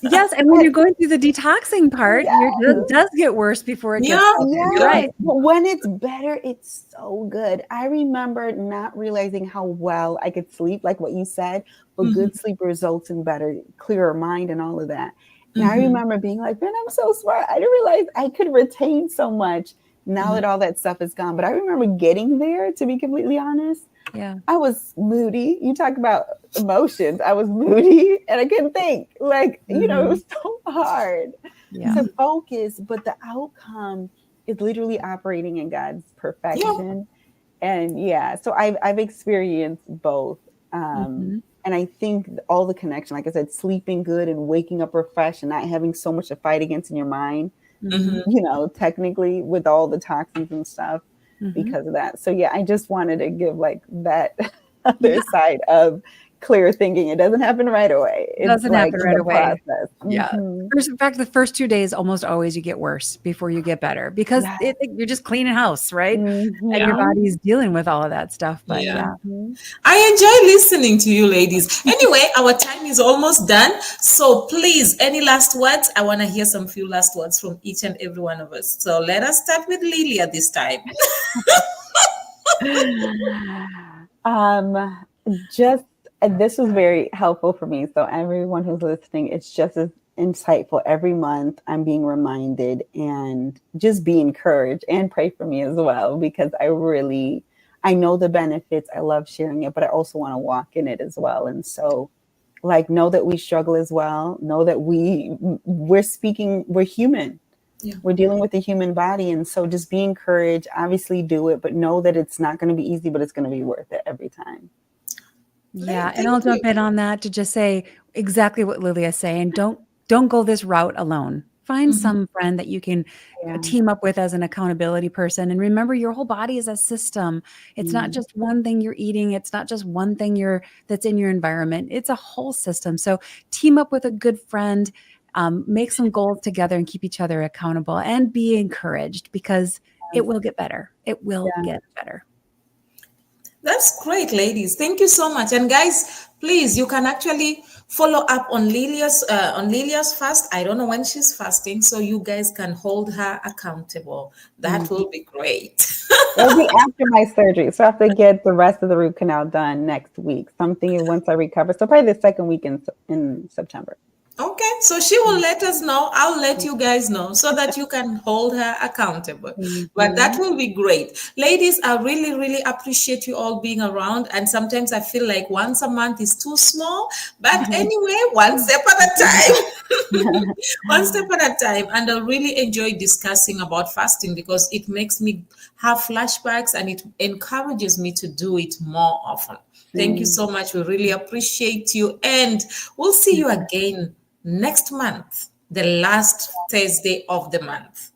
yes, and when you're going through the detoxing part, it does get worse before it gets better. Yeah. Right. But when it's better, it's so good. I remember not realizing how well I could sleep, like what you said, but good sleep results in better, clearer mind and all of that. And I remember being like, man, I'm so smart. I didn't realize I could retain so much now that all that stuff is gone. But I remember getting there, to be completely honest. Yeah. I was moody. You talk about emotions. I was moody and I couldn't think. Like, you know, it was so hard to focus, but the outcome is literally operating in God's perfection. And so I've experienced both. And I think all the connection, like I said, sleeping good and waking up refreshed and not having so much to fight against in your mind, you know, technically with all the toxins and stuff because of that. So yeah, I just wanted to give like that other side of clear thinking. It doesn't happen right away. It doesn't happen right away. Process. Yeah. In fact, the first 2 days almost always you get worse before you get better because you're just cleaning house, right? And your body's dealing with all of that stuff. But I enjoy listening to you ladies. Anyway, our time is almost done. So please, any last words? I want to hear some few last words from each and every one of us. So let us start with Lilia this time. This was very helpful for me. So everyone who's listening, it's just as insightful. Every month I'm being reminded and just be encouraged and pray for me as well, because I know the benefits. I love sharing it, but I also want to walk in it as well. And so like, know that we struggle as well. Know that we're human. Yeah. We're dealing with the human body. And so just be encouraged, obviously do it, but know that it's not going to be easy, but it's going to be worth it every time. Yeah. And I'll jump in on that to just say exactly what Lilia's saying. Don't go this route alone. Find some friend that you can team up with as an accountability person. And remember, your whole body is a system. It's not just one thing you're eating. It's not just one thing that's in your environment. It's a whole system. So team up with a good friend, make some goals together and keep each other accountable and be encouraged because it will get better. It will get better. That's great, ladies. Thank you so much. And guys, please, you can actually follow up on Lilia's fast. I don't know when she's fasting, so you guys can hold her accountable. That will be great. It'll be after my surgery, so I have to get the rest of the root canal done next week. Something once I recover. So probably the second week in September. Okay, so she will let us know. I'll let you guys know so that you can hold her accountable. But that will be great. Ladies, I really, really appreciate you all being around. And sometimes I feel like once a month is too small. But anyway, one step at a time. One step at a time. And I really enjoy discussing about fasting because it makes me have flashbacks and it encourages me to do it more often. Thank you so much. We really appreciate you. And we'll see you again next month, the last Thursday of the month.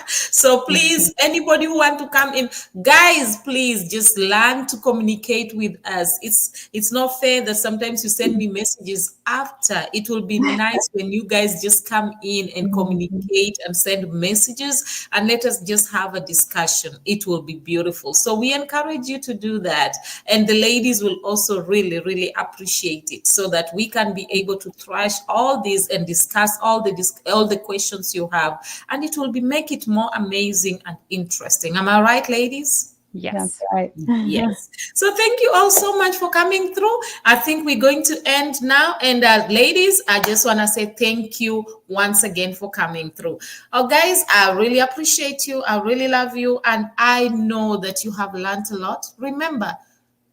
So please, anybody who want to come in, guys, please just learn to communicate with us. It's not fair that sometimes you send me messages after. It will be nice when you guys just come in and communicate and send messages and let us just have a discussion. It will be beautiful. So we encourage you to do that. And the ladies will also really, really appreciate it, so that we can be able to thrash all this and discuss all the questions you have, and it will make it more amazing and interesting. Am I right, ladies? Yes. That's right. Yes. So thank you all so much for coming through. I think we're going to end now. And ladies, I just want to say thank you once again for coming through. Oh, guys, I really appreciate you. I really love you. And I know that you have learned a lot. Remember,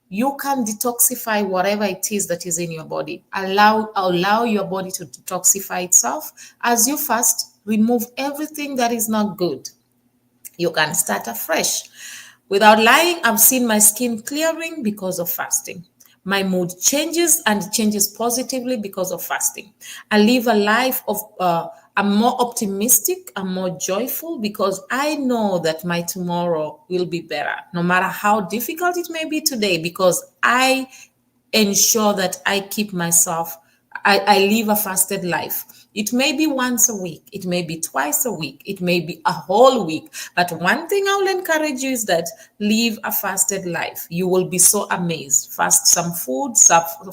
you can detoxify whatever it is that is in your body. Allow your body to detoxify itself. As you fast, remove everything that is not good. You can start afresh. Without lying, I've seen my skin clearing because of fasting. My mood changes, and it changes positively because of fasting. I live a life of, I'm more optimistic, I'm more joyful, because I know that my tomorrow will be better, no matter how difficult it may be today, because I ensure that I keep myself, I live a fasted life. It may be once a week, it may be twice a week, it may be a whole week. But one thing I will encourage you is that live a fasted life. You will be so amazed. Fast some food,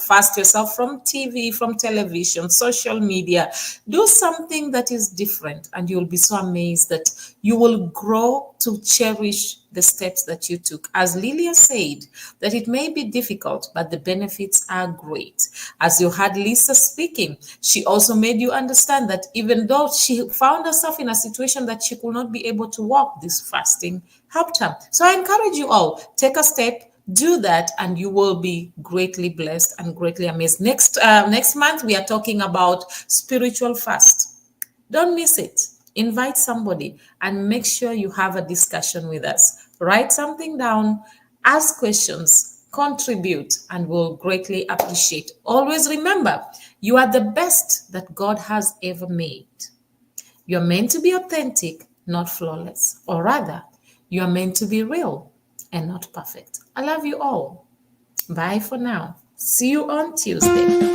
fast yourself from TV, from television, social media. Do something that is different, and you'll be so amazed that you will grow to cherish the steps that you took. As Lillia said, that it may be difficult, but the benefits are great. As you heard Lisa speaking, she also made you understand that even though she found herself in a situation that she could not be able to walk, this fasting helped her. So I encourage you all, take a step, do that, and you will be greatly blessed and greatly amazed. Next month, we are talking about spiritual fast. Don't miss it. Invite somebody and make sure you have a discussion with us. Write something down, ask questions, contribute, and we'll greatly appreciate. Always remember, you are the best that God has ever made. You're meant to be authentic, not flawless. Or rather, you are meant to be real and not perfect. I love you all. Bye for now. See you on Tuesday.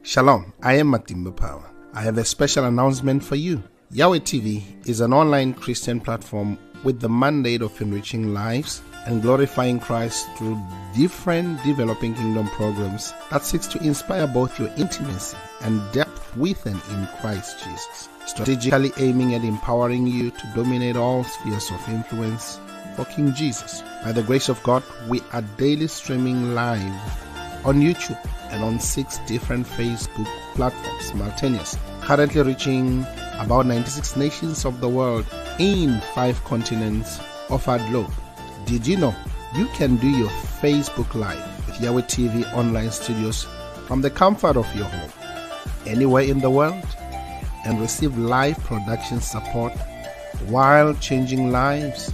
Shalom, I am Matimba Power. I have a special announcement for you. Yahweh TV is an online Christian platform with the mandate of enriching lives and glorifying Christ through different developing kingdom programs that seeks to inspire both your intimacy and depth with and in Christ Jesus, strategically aiming at empowering you to dominate all spheres of influence for King Jesus. By the grace of God, we are daily streaming live on YouTube and on 6 different Facebook platforms simultaneously, currently reaching about 96 nations of the world in 5 continents of our globe. Did you know you can do your Facebook Live with Yahweh TV online studios from the comfort of your home, anywhere in the world, and receive live production support while changing lives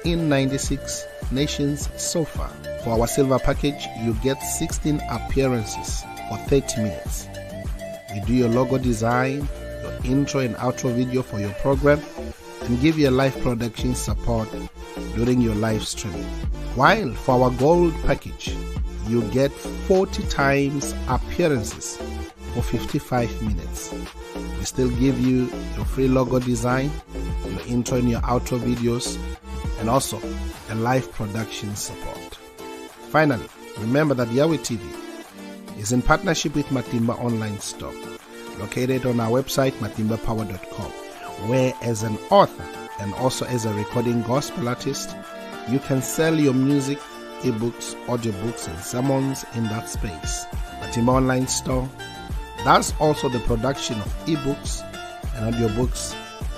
in 96 nations so far? For our silver package, you get 16 appearances for 30 minutes. We do your logo design, your intro and outro video for your program, and give you live production support during your live streaming. While for our gold package, you get 40 times appearances for 55 minutes. We still give you your free logo design, your intro and your outro videos, and also a live production support. Finally, remember that Yahweh TV is in partnership with Matimba Online Store, located on our website, matimbapower.com, where as an author and also as a recording gospel artist, you can sell your music, ebooks, audiobooks, and sermons in that space. Matimba Online Store does also the production of ebooks and audiobooks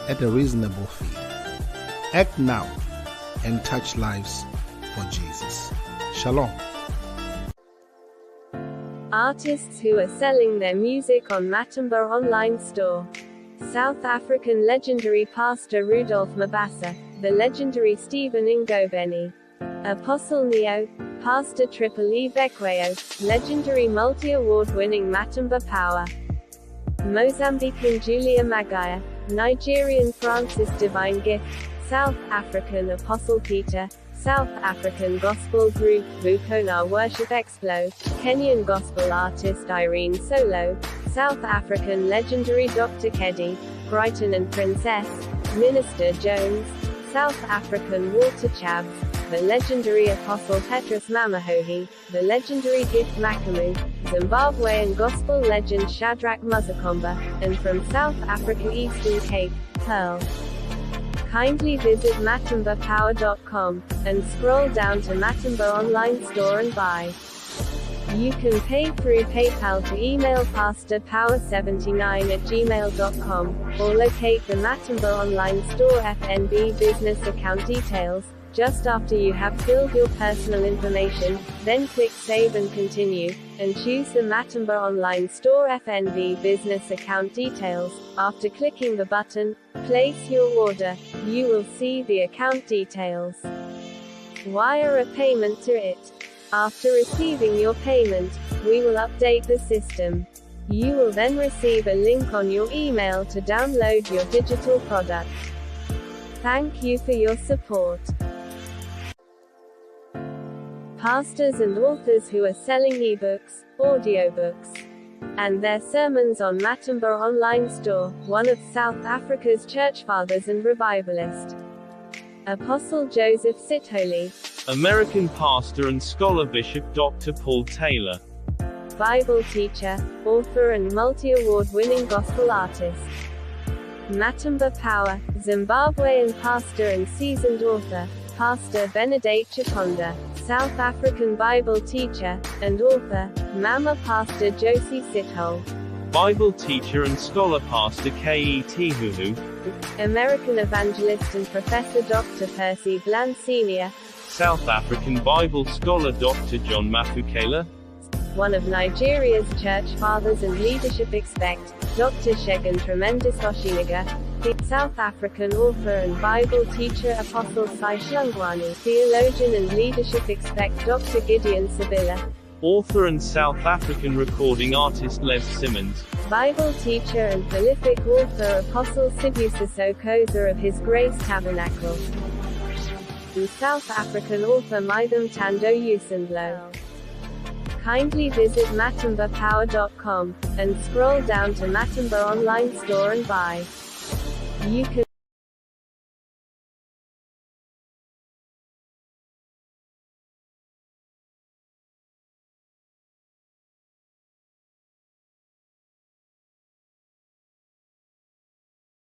at a reasonable fee. Act now and touch lives for Jesus. Shalom. Artists who are selling their music on Matimba Online Store. South African legendary pastor Rudolph Mabasa, the legendary Stephen Ngobeni, Apostle Neo, Pastor Triple E Bekweyo, legendary multi-award-winning Matimba Power, Mozambican Julia Magaya, Nigerian Francis Divine Gift, South African Apostle Peter, South African Gospel Group Vukona Worship Explo, Kenyan Gospel Artist Irene Solo, South African legendary Dr. Keddy, Brighton and Princess, Minister Jones, South African Walter Chabs, the legendary Apostle Petrus Mamahohi, the legendary Gift Makamu, Zimbabwean Gospel legend Shadrach Muzakomba, and from South Africa Eastern Cape, Pearl. Kindly visit matimbapower.com, and scroll down to Matimba Online Store and buy. You can pay through PayPal to email pastorpower79@gmail.com, or locate the Matimba Online Store FNB business account details, just after you have filled your personal information, then click Save and Continue, and choose the Matimba Online Store FNB business account details. After clicking the button, Place Your Order, you will see the account details. Wire a payment to it. After receiving your payment, we will update the system. You will then receive a link on your email to download your digital product. Thank you for your support. Pastors and authors who are selling ebooks, audiobooks, and their sermons on Matimba Online Store, one of South Africa's church fathers and revivalist, Apostle Joseph Sitholy, American pastor and scholar Bishop Dr. Paul Taylor, Bible teacher, author and multi-award-winning gospel artist, Matimba Power, Zimbabwean pastor and seasoned author, Pastor Benedict Chikonda, South African Bible teacher, and author, Mama Pastor Josie Sithole, Bible teacher and scholar Pastor K.E.T. Huhu, American evangelist and professor Dr. Percy Bland Sr., South African Bible scholar Dr. John Mafukela, one of Nigeria's church fathers and leadership expect, Dr. Shegun Tremendous Oshiniga, the South African author and Bible teacher Apostle Sai Shlungwani, theologian and leadership expect Dr. Gideon Sabila, author and South African recording artist Les Simmons, Bible teacher and prolific author Apostle Sibusiso Koza of His Grace Tabernacle, and South African author Mitham Tando Usendlo. Kindly visit matimbapower.com, and scroll down to Matimba Online Store and buy. You can